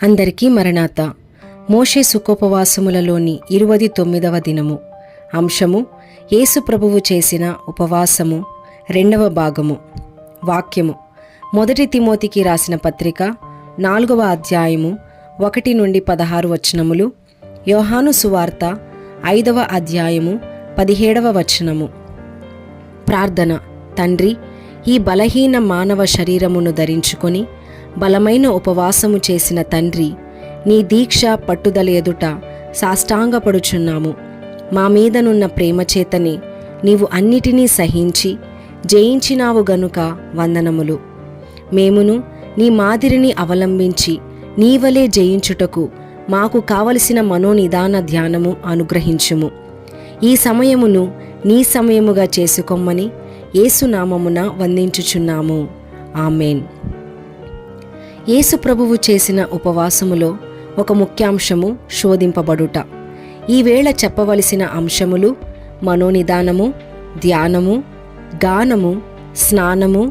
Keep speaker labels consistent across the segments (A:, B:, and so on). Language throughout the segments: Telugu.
A: అందరికీ మరణాత. మోషే సుఖోపవాసములలోని 29వ దినము. అంశము యేసు ప్రభువు చేసిన ఉపవాసము, 2వ భాగము. వాక్యము మొదటి తిమోతికి రాసిన పత్రిక 4వ అధ్యాయము 1 నుండి 16 వచనములు. యోహాను సువార్త 5వ అధ్యాయము 17వ వచనము. ప్రార్థన. తండ్రి, ఈ బలహీన మానవ శరీరమును ధరించుకొని బలమైన ఉపవాసము చేసిన తండ్రి, నీ దీక్ష పట్టుదల ఎదుట సాష్టాంగపడుచున్నాము. మా మీదనున్న ప్రేమ చేతని నీవు అన్నిటినీ సహించి జయించినావు గనుక వందనములు. మేమును నీ మాదిరిని అవలంబించి నీవలే జయించుటకు మాకు కావలసిన మనోనిదాన ధ్యానము అనుగ్రహించుము. ఈ సమయమును నీ సమయముగా చేసుకొమ్మని యేసునామమున వందించుచున్నాము. ఆమేన్. యేసు ప్రభువు చేసిన ఉపవాసములో ఒక ముఖ్యాంశము శోధింపబడుట. ఈవేళ చెప్పవలసిన అంశములు మనోనిదానము, ధ్యానము, గానము, స్నానము,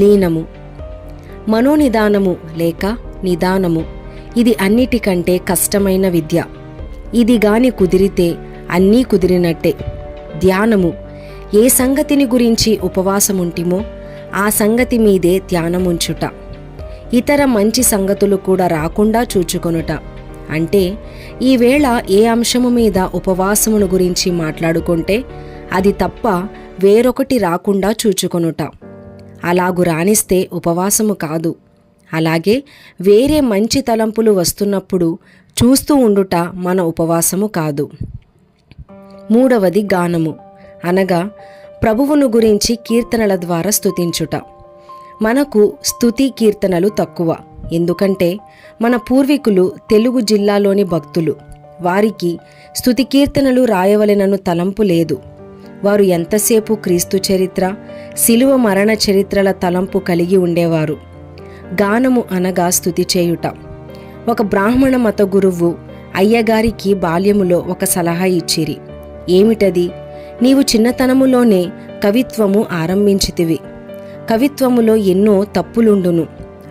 A: లీనము. మనోనిదానము లేక నిదానము, ఇది అన్నిటికంటే కష్టమైన విద్య. ఇది గాని కుదిరితే అన్నీ కుదిరినట్టే. ధ్యానము, ఏ సంగతిని గురించి ఉపవాసముంటిమో ఆ సంగతి మీదే ధ్యానముంచుట. ఇతర మంచి సంగతులు కూడా రాకుండా చూచుకొనుట. అంటే ఈవేళ ఏ అంశము మీద ఉపవాసమును గురించి మాట్లాడుకుంటే అది తప్ప వేరొకటి రాకుండా చూచుకొనుట. అలాగు రానిస్తే ఉపవాసము కాదు. అలాగే వేరే మంచి తలంపులు వస్తున్నప్పుడు చూస్తూ ఉండుట మన ఉపవాసము కాదు. 3వది గానము, అనగా ప్రభువును గురించి కీర్తనల ద్వారా స్తుతించుట. మనకు స్తుతి కీర్తనలు తక్కువ. ఎందుకంటే మన పూర్వీకులు తెలుగు జిల్లాలోని భక్తులు. వారికి స్తుతి కీర్తనలు రాయవలెనను తలంపు లేదు. వారు ఎంతసేపు క్రీస్తు చరిత్ర, శిలువ మరణ చరిత్రల తలంపు కలిగి ఉండేవారు. గానము అనగా స్తుతి చేయుట. ఒక బ్రాహ్మణ మత గురువు అయ్యగారికి బాల్యములో ఒక సలహా ఇచ్చిరి. ఏమిటది? నీవు చిన్నతనములోనే కవిత్వము ఆరంభించితివి. కవిత్వములో ఎన్నో తప్పులుండును.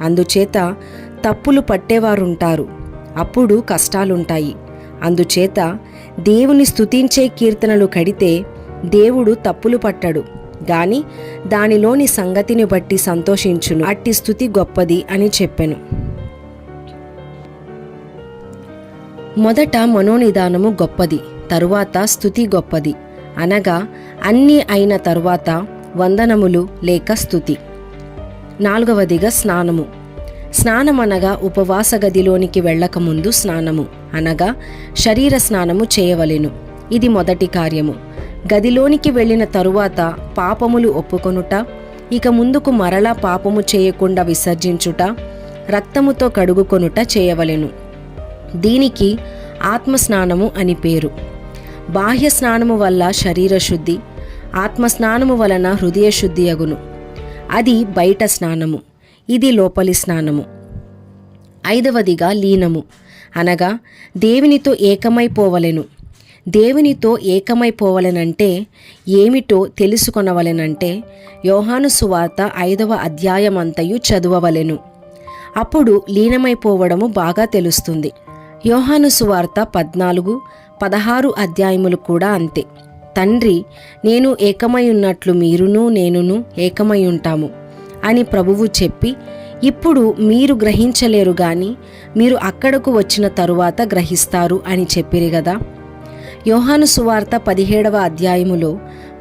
A: అందుచేత తప్పులు పట్టేవారుంటారు. అప్పుడు కష్టాలుంటాయి. అందుచేత దేవుని స్తుతించే కీర్తనలు కడితే దేవుడు తప్పులు పట్టడు గాని దానిలోని సంగతిని బట్టి సంతోషించును. అట్టి స్తుతి గొప్పది అని చెప్పెను. మొదట మనోనిదానము గొప్పది, తరువాత స్తుతి గొప్పది. అనగా అన్నీ అయిన తరువాత వందనములు లేక స్తుతి. 4వదిగా స్నానము. స్నానమనగా ఉపవాస గదిలోనికి వెళ్ళకముందు స్నానము, అనగా శరీర స్నానము చేయవలెను. ఇది మొదటి కార్యము. గదిలోనికి వెళ్ళిన తరువాత పాపములు ఒప్పుకొనుట, ఇక ముందుకు మరలా పాపము చేయకుండా విసర్జించుట, రక్తముతో కడుగుకొనుట చేయవలెను. దీనికి ఆత్మస్నానము అని పేరు. బాహ్య స్నానము వల్ల శరీర శుద్ధి, ఆత్మస్నానము వలన హృదయ శుద్ధి అగును. అది బయట స్నానము, ఇది లోపలి స్నానము. 5వదిగా లీనము, అనగా దేవునితో ఏకమైపోవలెను. దేవునితో ఏకమైపోవలెనంటే ఏమిటో తెలుసుకొనవలెనంటే యోహాను సువార్త 5వ అధ్యాయమంతయు చదువవలెను. అప్పుడు లీనమైపోవడము బాగా తెలుస్తుంది. యోహాను సువార్త 14, 16 అధ్యాయములు కూడా అంతే. తండ్రి, నేను ఏకమై ఉన్నట్లు మీరును నేనును ఏకమై ఉంటాము అని ప్రభువు చెప్పి, ఇప్పుడు మీరు గ్రహించలేరు గాని మీరు అక్కడకు వచ్చిన తరువాత గ్రహిస్తారు అని చెప్పిరి గదా. యోహాను సువార్త 17వ అధ్యాయములో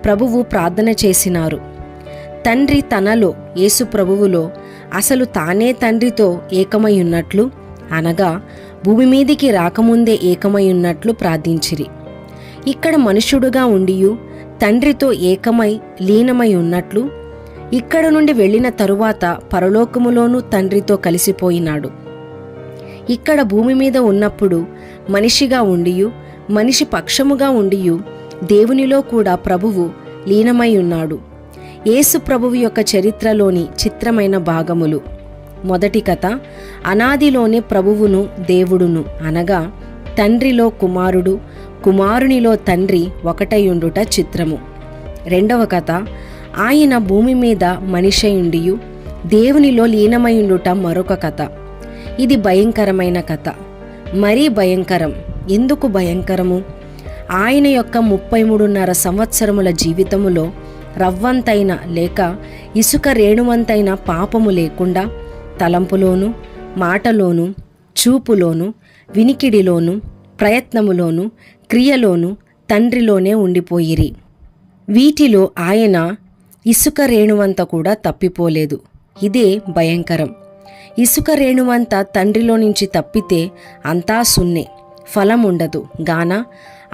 A: ప్రభువు ప్రార్థన చేసినారు. తండ్రి తనలో, యేసు ప్రభువులో అసలు తానే తండ్రితో ఏకమై ఉన్నట్లు, అనగా భూమి మీదికి రాకముందే ఏకమై ఉన్నట్లు ప్రార్థించిరి. ఇక్కడ మనుష్యుడుగా ఉండియు తండ్రితో ఏకమై లీనమై ఉన్నట్లు, ఇక్కడ నుండి వెళ్ళిన తరువాత పరలోకములోనూ తండ్రితో కలిసిపోయినాడు. ఇక్కడ భూమి మీద ఉన్నప్పుడు మనిషిగా ఉండియు మనిషి పక్షముగా ఉండియు దేవునిలో కూడా ప్రభువు లీనమై ఉన్నాడు. యేసు ప్రభువు యొక్క చరిత్రలోని చిత్రమైన భాగములు. మొదటి కథ, అనాదిలోనే ప్రభువును దేవుడును, అనగా తండ్రిలో కుమారుడు, కుమారునిలో తండ్రి ఒకటైయుండుట చిత్రము. 2వ కథ, ఆయన భూమి మీద మనిషియుండియు దేవునిలో లీనమైయుండుట మరొక కథ. ఇది భయంకరమైన కథ, మరీ భయంకరం. ఎందుకు భయంకరము? ఆయన యొక్క 33.5 సంవత్సరముల జీవితములో రవ్వంతైన లేక ఇసుక రేణువంతైన పాపము లేకుండా తలంపులోను, మాటలోను, చూపులోను, వినికిడిలోను, ప్రయత్నములోను, క్రియలోను తండ్రిలోనే ఉండిపోయిరి. వీటిలో ఆయన ఇసుక రేణువంత కూడా తప్పిపోలేదు. ఇదే భయంకరం. ఇసుక రేణువంత తండ్రిలో నుంచి తప్పితే అంతా సున్నే, ఫలం ఉండదు గాన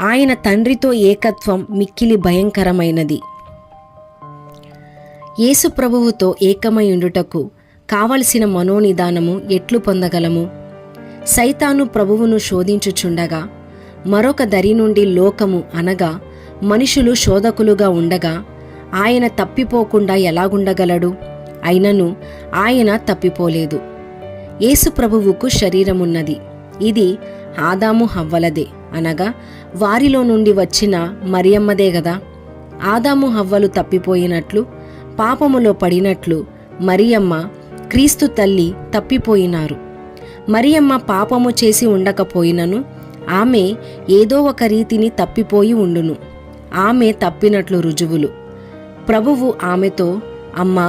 A: ఆయన తండ్రితో ఏకత్వం మిక్కిలి భయంకరమైనది. యేసు ప్రభువుతో ఏకమైయుండుటకు కావలసిన మనోనిదానము ఎట్లు పొందగలము? సైతాను ప్రభువును శోధించుచుండగా మరొక దరి నుండి లోకము అనగా మనుషులు శోధకులుగా ఉండగా ఆయన తప్పిపోకుండా ఎలాగుండగలడు? అయినను ఆయన తప్పిపోలేదు. యేసు ప్రభువుకు శరీరమున్నది. ఇది ఆదాము హవ్వలదే, అనగా వారిలో నుండి వచ్చిన మరియమ్మదే గదా. ఆదాము హవ్వలు తప్పిపోయినట్లు, పాపములో పడినట్లు మరియమ్మ క్రీస్తు తల్లి తప్పిపోయినారు. మరియమ్మ పాపము చేసి ఉండకపోయినను ఆమె ఏదో ఒక రీతిని తప్పిపోయి ఉండును. ఆమె తప్పినట్లు రుజువులు. ప్రభువు ఆమెతో, అమ్మా,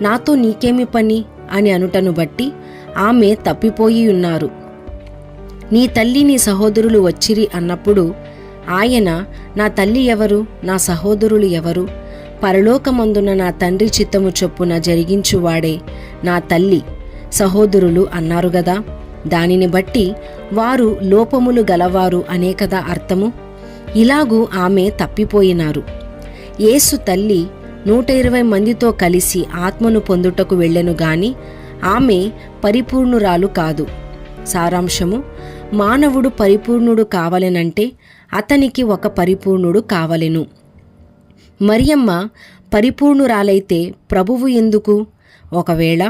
A: నాతో నీకేమి పని అని అనుటను బట్టి ఆమె తప్పిపోయి ఉన్నారు. నీ తల్లి నీ సహోదరులు వచ్చిరి అన్నప్పుడు ఆయన, నా తల్లి ఎవరు, నా సహోదరులు ఎవరు? పరలోకమందున నా తండ్రి చిత్తము చొప్పున జరిగించువాడే నా తల్లి, సహోదరులు అన్నారు గదా. దానిని బట్టి వారు లోపములు గలవారు అనే కదా అర్థము. ఇలాగూ ఆమె తప్పిపోయినారు. యేసు తల్లి 120 మందితో కలిసి ఆత్మను పొందుటకు వెళ్ళెను గాని ఆమె పరిపూర్ణురాలు కాదు. సారాంశము: మానవుడు పరిపూర్ణుడు కావలెనంటే అతనికి ఒక పరిపూర్ణుడు కావలెను. మరియమ్మ పరిపూర్ణురాలైతే ప్రభువు ఎందుకు? ఒకవేళ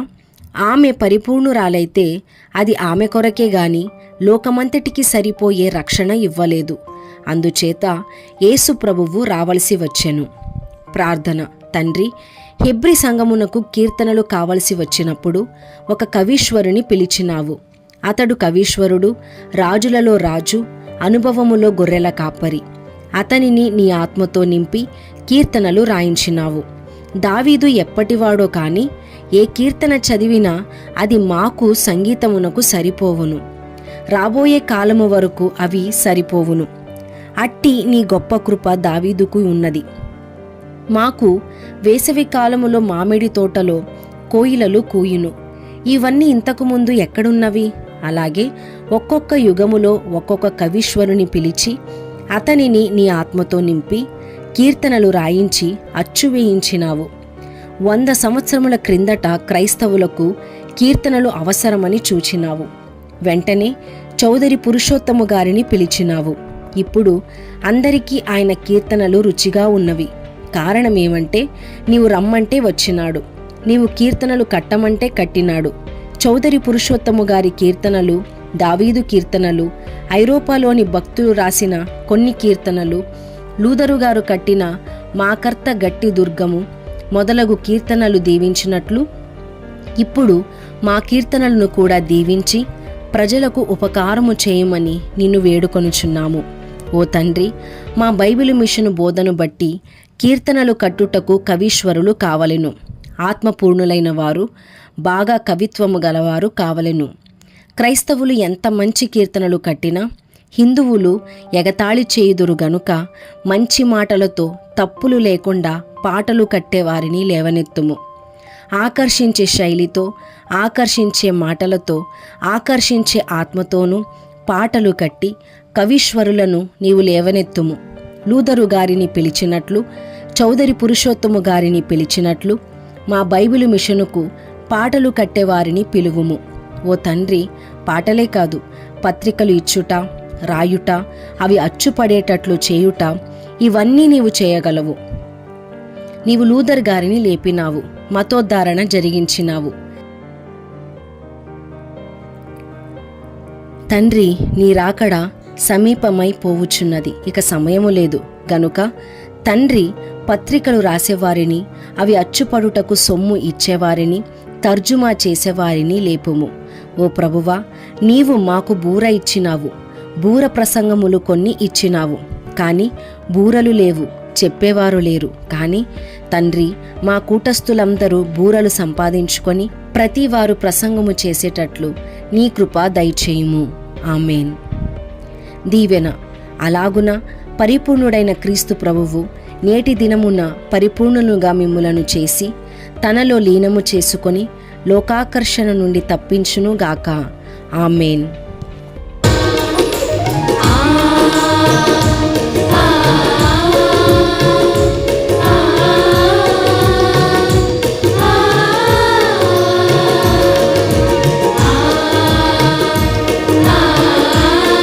A: ఆమె పరిపూర్ణురాలైతే అది ఆమె కొరకే గాని లోకమంతటికి సరిపోయే రక్షణ ఇవ్వలేదు. అందుచేత యేసు ప్రభువు రావలసి వచ్చెను. ప్రార్థన. తండ్రి, హెబ్రీ సంఘమునకు కీర్తనలు కావలసి వచ్చినప్పుడు ఒక కవీశ్వరుని పిలిచినావు. అతడు కవీశ్వరుడు, రాజులలో రాజు, అనుభవములో గొర్రెల కాపరి. అతనిని నీ ఆత్మతో నింపి కీర్తనలు రాయించినావు. దావీదు ఎప్పటివాడో కాని ఏ కీర్తన చదివినా అది మాకు సంగీతమునకు సరిపోవును. రాబోయే కాలము వరకు అవి సరిపోవును. అట్టి నీ గొప్ప కృప దావీదుకు ఉన్నది. మాకు వేసవి కాలములో మామిడి తోటలో కోయిలలు కూయును. ఇవన్నీ ఇంతకుముందు ఎక్కడున్నవి? అలాగే ఒక్కొక్క యుగములో ఒక్కొక్క కవీశ్వరుని పిలిచి అతనిని నీ ఆత్మతో నింపి కీర్తనలు రాయించి అచ్చు వేయించినావు. 100 సంవత్సరముల క్రిందట క్రైస్తవులకు కీర్తనలు అవసరమని చూచినావు. వెంటనే చౌదరి పురుషోత్తము గారిని పిలిచినావు. ఇప్పుడు అందరికీ ఆయన కీర్తనలు రుచిగా ఉన్నవి. కారణమేమంటే నీవు రమ్మంటే వచ్చినాడు, నీవు కీర్తనలు కట్టమంటే కట్టినాడు. చౌదరి పురుషోత్తము గారి కీర్తనలు, దావీదు కీర్తనలు, ఐరోపాలోని భక్తులు రాసిన కొన్ని కీర్తనలు, లూదరు గారు కట్టిన మాకర్త గట్టి దుర్గము మొదలగు కీర్తనలు దీవించినట్లు ఇప్పుడు మా కీర్తనలను కూడా దీవించి ప్రజలకు ఉపకారము చేయమని నిన్ను వేడుకొనుచున్నాము. ఓ తండ్రి, మా బైబిలు మిషను బోధను బట్టి కీర్తనలు కట్టుటకు కవీశ్వరులు కావలెను. ఆత్మపూర్ణులైన వారు, బాగా కవిత్వము గలవారు కావలెను. క్రైస్తవులు ఎంత మంచి కీర్తనలు కట్టినా హిందువులు ఎగతాళి చేయుదురు గనుక మంచి మాటలతో తప్పులు లేకుండా పాటలు కట్టేవారిని లేవనెత్తుము. ఆకర్షించే శైలితో, ఆకర్షించే మాటలతో, ఆకర్షించే ఆత్మతోనూ పాటలు కట్టి కవీశ్వరులను నీవు లేవనెత్తుము. లూదరు గారిని పిలిచినట్లు, చౌదరి పురుషోత్తము గారిని పిలిచినట్లు మా బైబిలు మిషనుకు పాటలు కట్టేవారిని పిలువుము. ఓ తండ్రి, పాటలే కాదు, పత్రికలు ఇచ్చుట, రాయుట, అవి అచ్చుపడేటట్లు చేయుట, ఇవన్నీ నీవు చేయగలవు. నీవు లూదర్ గారిని లేపినావు, మతోద్ధారణ జరిగించినావు. తండ్రి, నీ రాకడ సమీపమై పోవుచున్నది, ఇక సమయము లేదు గనుక తండ్రి, పత్రికలు రాసేవారిని, అవి అచ్చుపడుటకు సొమ్ము ఇచ్చేవారిని, తర్జుమా చేసేవారిని లేపుము. ఓ ప్రభువా, నీవు మాకు బూర ఇచ్చినావు, బూర ప్రసంగములు కొన్ని ఇచ్చినావు, కానీ బూరలు లేవు, చెప్పేవారు లేరు. కానీ తండ్రి, మా కూటస్థులందరూ బూరలు సంపాదించుకొని ప్రతి వారు ప్రసంగము చేసేటట్లు నీ కృప దయచేయుము. ఆమేన్. దీవెన. అలాగున పరిపూర్ణుడైన క్రీస్తు ప్రభువు నేటి దినమున పరిపూర్ణులుగా మిమ్ములను చేసి తనలో లీనము చేసుకొని లోకాకర్షణ నుండి తప్పించునుగాక. ఆమేన్.